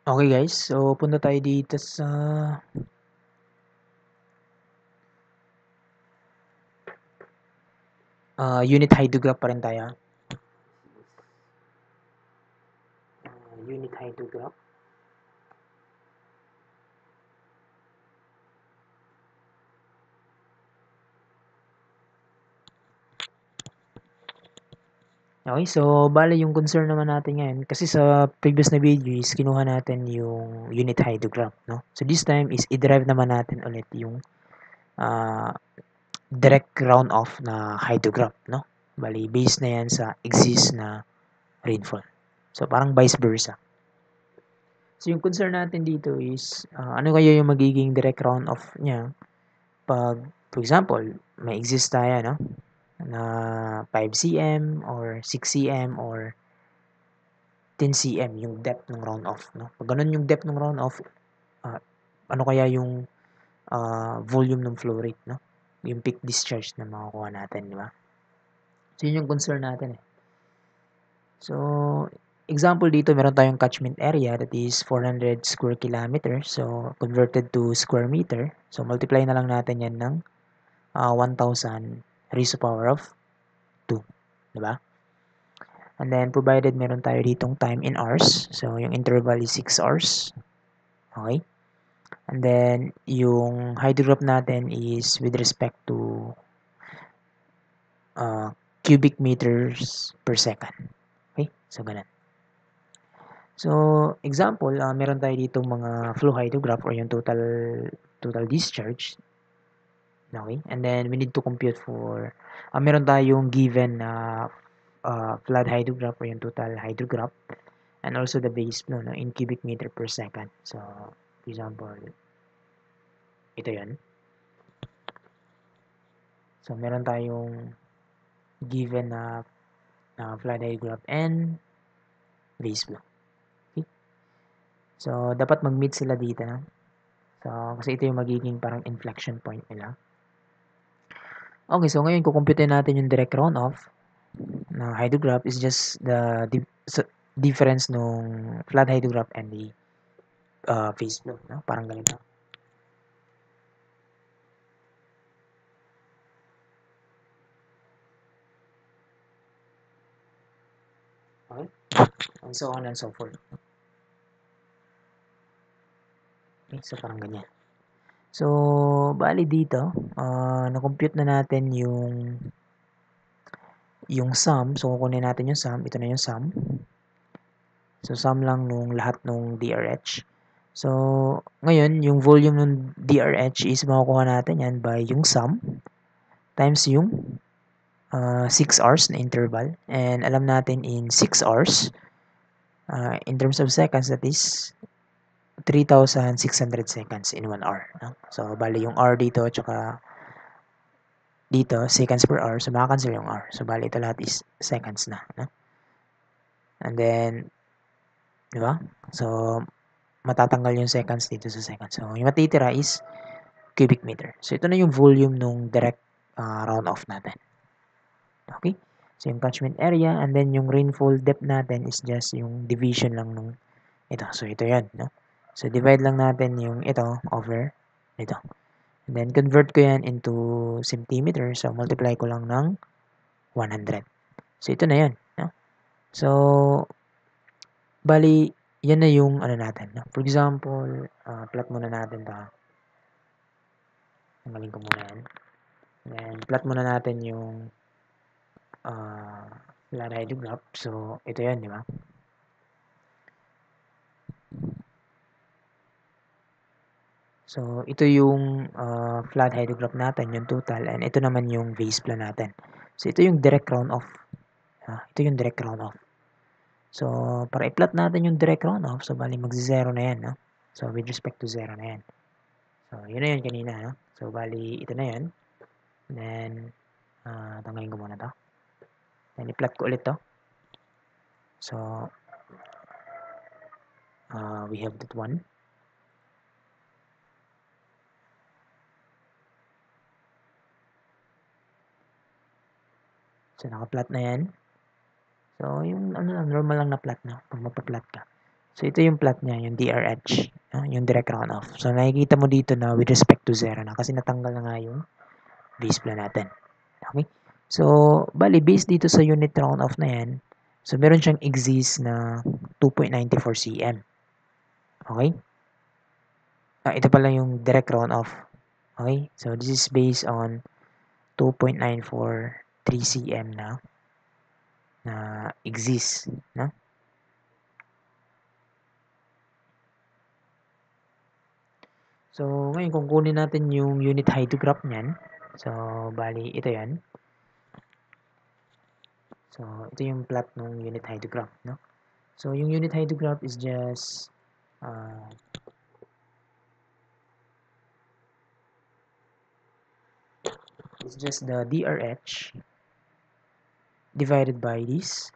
Okay guys, so punta tayo dito sa unit hydrograph pa rin tayo. Unit hydrograph. Okay, so bale yung concern naman natin ngayon kasi sa previous na video is kinuha natin yung unit hydrograph, no? So this time is i-derive naman natin ulit yung uh, direct runoff na hydrograph, no? Bali based na yan sa exist na rainfall. So parang vice versa. So yung concern natin dito is ano kaya yung magiging direct runoff niya pag, for example, may exist tayo, no? Na 5 cm or 6 cm or 10 cm yung depth ng runoff, no? Pag ganun yung depth ng runoff, uh, ano kaya yung volume ng flow rate, no? Yung peak discharge na makukuha natin, di ba? So yun yung concern natin eh. So, example dito, meron tayong catchment area that is 400 square kilometer. So, converted to square meter. So, multiply na lang natin yan ng 1,000 raised to power of 2. Diba? And then, provided meron tayo ditong time in hours. So, yung interval is 6 hours. Okay? And then, yung hydrograph natin is with respect to cubic meters per second. Okay? So, ganun. So, example, meron tayo ditong mga flow hydrograph or yung total discharge. Okay? And then, we need to compute for, meron tayong given na flood hydrograph or yung total hydrograph and also the base flow no, in cubic meter per second. So, for example, ito yan. So, meron tayong given na flood hydrograph and base flow. Okay? So, dapat mag-meet sila dito. No? So, kasi ito yung magiging parang inflection point nila. Okay, so ngayon kukumpute natin yung direct runoff na hydrograph is just the difference nung flood hydrograph and the phase flow. No? Parang ganito. Okay? And so on and so forth. Okay, so parang ganyan. So, bali dito, na-compute na natin yung sum. So, kukunin natin yung sum. Ito na yung sum. So, sum lang nung lahat nung DRH. So, ngayon, yung volume ng DRH is makukuha natin yan by yung sum times yung 6 hours na interval. And alam natin in 6 hours, in terms of seconds, that is 3,600 seconds in 1 hour. No? So, bali yung hour dito, tsaka dito, seconds per hour. So, makakancel yung hour. So, bali ito lahat is seconds na. No? And then, di ba? So, matatanggal yung seconds dito sa seconds. So, yung matitira is cubic meter. So, ito na yung volume nung direct runoff natin. Okay? So, yung catchment area and then yung rainfall depth natin is just yung division lang nung ito. So, ito yan. No? So, divide lang natin yung ito over ito. And then, convert ko yan into centimeter. So, multiply ko lang ng 100. So, ito na yan. No? So, bali, yan na yung ano natin. No? For example, plot muna natin ito. Tanggalin ko muna yan. Then, plot muna natin yung flood hydrograph. So, ito yan, di ba? So, ito yung flood hydrograph natin, yung total. And ito naman yung base flow natin. So, ito yung direct runoff. Ito yung direct runoff. So, para i-plot natin yung direct runoff, so, bali mag-zero na yan. No? So, with respect to 0 na yan. So, yun na yun kanina. No? So, bali, ito na yan. Then, tanggalin ko muna to. Then, i-plot ko ulit to. So, we have that one. So, naka-plot na yan. So, yung ano, normal lang na plot na pag magpa-plot ka. So, ito yung plot niya, yung DRH, yung direct runoff. So, nakikita mo dito na with respect to 0 na kasi natanggal na nga yung base plan natin. Okay? So, bali, based dito sa unit runoff na yan, so, meron siyang exist na 2.94 cm. Okay? Ito pala yung direct runoff. Okay? So, this is based on 2.943 cm na exist. No? So, ngayon kung kunin natin yung unit hydrograph niyan, so, bali, ito yan. So, ito yung plot ng unit hydrograph, no? So, yung unit hydrograph is just it's just the DRH divided by this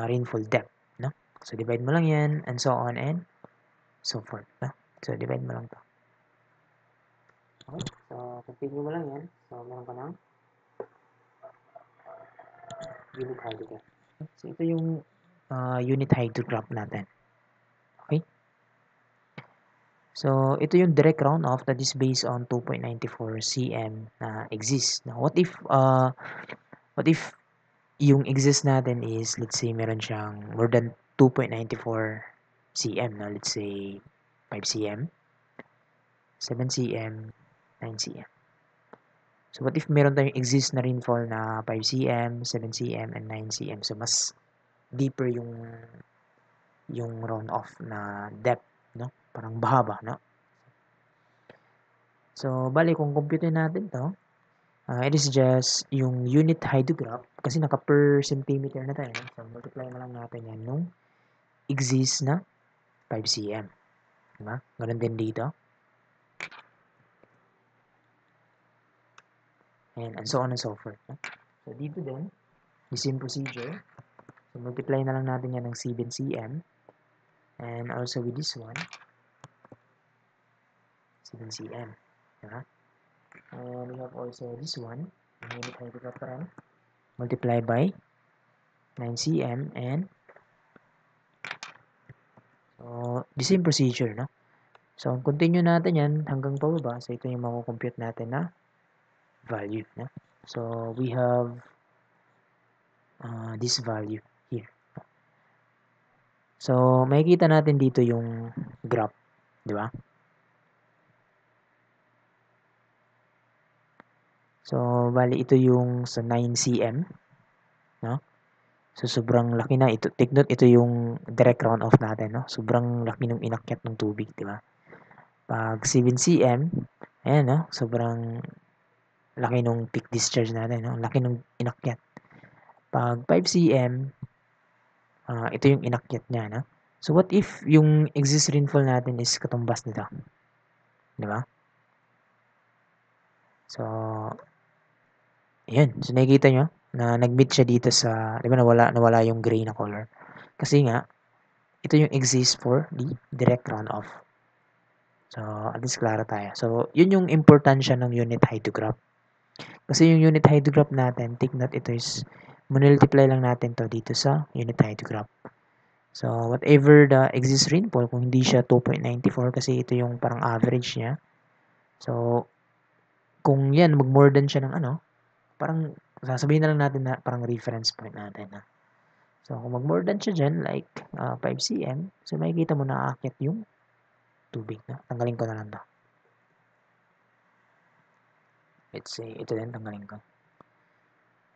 rainfall depth, no? So, divide mo lang yan, and so on and so forth, no? So, divide mo lang to. Okay? So, continue mo lang yan. So, meron ka ng unit hydrograph. So, ito yung unit hydrograph natin. Okay? So, ito yung direct runoff that is based on 2.94 cm na exist. Now, what if yung exist natin is, let's say, meron siyang more than 2.94 cm, no? Let's say, 5 cm, 7 cm, 9 cm. So, what if meron tayong exist na rainfall na 5 cm, 7 cm, and 9 cm? So, mas deeper yung runoff na depth, no? Parang bahaba, no? So, bali, kung compute natin to, it is just yung unit hydrograph, kasi naka per centimeter na tayo. So, multiply na lang natin yan nung exist na 5 cm. Diba? Ganun din dito. And so on and so forth. No? So, dito din, the same procedure. So, multiply na lang natin yan ng 7 cm. And also with this one, 7 cm. Diba? And we have also this one, unit hydrograph pa rin. Multiply by 9 cm and so, the same procedure, no? So, continue natin yan hanggang pababa. So, ito yung makukompute natin na value, no? So, we have this value here. So, makikita natin dito yung graph, di ba? So, bali ito yung sa 9 cm, no? So, sobrang laki na. Ito, take note, ito yung direct runoff natin, no? Sobrang laki ng inakyat ng tubig, di ba? Pag 7 cm, ayan, no? Sobrang laki nung peak discharge natin, no? Laki nung inakyat. Pag 5 cm, ito yung inakyat niya, no? So, what if yung exist rainfall natin is katumbas nito? Di ba? So, ayan. So, nakikita nyo na nag-meet siya dito sa, di ba, nawala yung gray na color. Kasi nga, ito yung exist for the direct runoff. So, at least klaro tayo. So, yun yung importansya ng unit hydrograph. Kasi yung unit hydrograph natin, take note, ito is, multiply lang natin to dito sa unit hydrograph. So, whatever the exist rainfall, kung hindi siya 2.94 kasi ito yung parang average niya. So, kung yan, mag-more than siya ng ano, parang sasabihin na lang natin na parang reference point natin. Na. So, kung mag-more than siya dyan, like 5 cm, so makikita mo na aakyat yung tubig. No? Tanggalin ko na lang to. Let's say, ito din, tanggalin ko.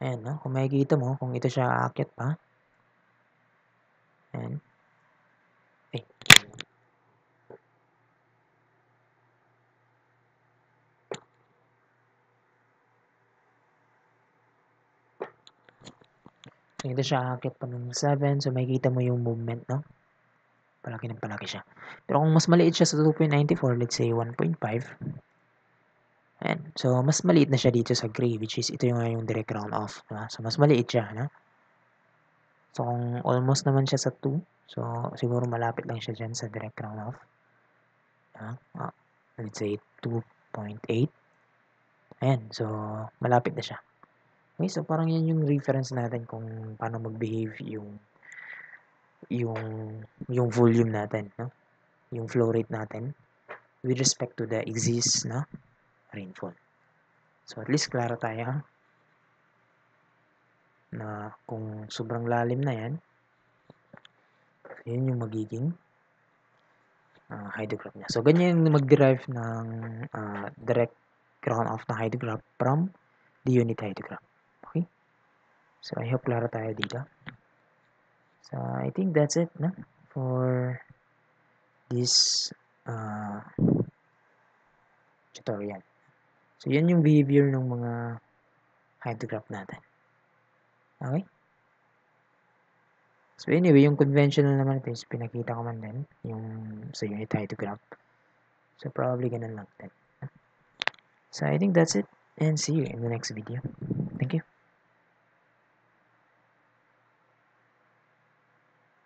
Ayan, no? Kung makikita mo, kung ito siya aakyat pa. Ayan. So, ito siya aakyat pa ng 7. So, makikita mo yung movement, no? Palaki ng palaki siya. Pero kung mas maliit siya sa 2.94, let's say 1.5. Ayan. So, mas maliit na siya dito sa gray, which is ito yung direct runoff. Diba? So, mas maliit siya. No? So, kung almost naman siya sa 2, so, siguro malapit lang siya dyan sa direct runoff. Let's say 2.8. Ayan. So, malapit na siya. Okay, so parang yan yung reference natin kung paano mag-behave yung yung volume natin, no? Yung flow rate natin with respect to the exist na rainfall. So at least klaro tayo na kung sobrang lalim na yan, yun yung magiging hydrograph niya. So ganyan yung mag-derive ng direct runoff na hydrograph from the unit hydrograph. Okay? So I hope klaro tayo dito. So I think that's it na for this tutorial. So yan yung behavior ng mga hydrograph natin. Okay? So anyway, yung conventional naman ito is pinakita ko man din yung sa unit hydrograph. So probably ganun lang din. So I think that's it and see you in the next video. Thank you.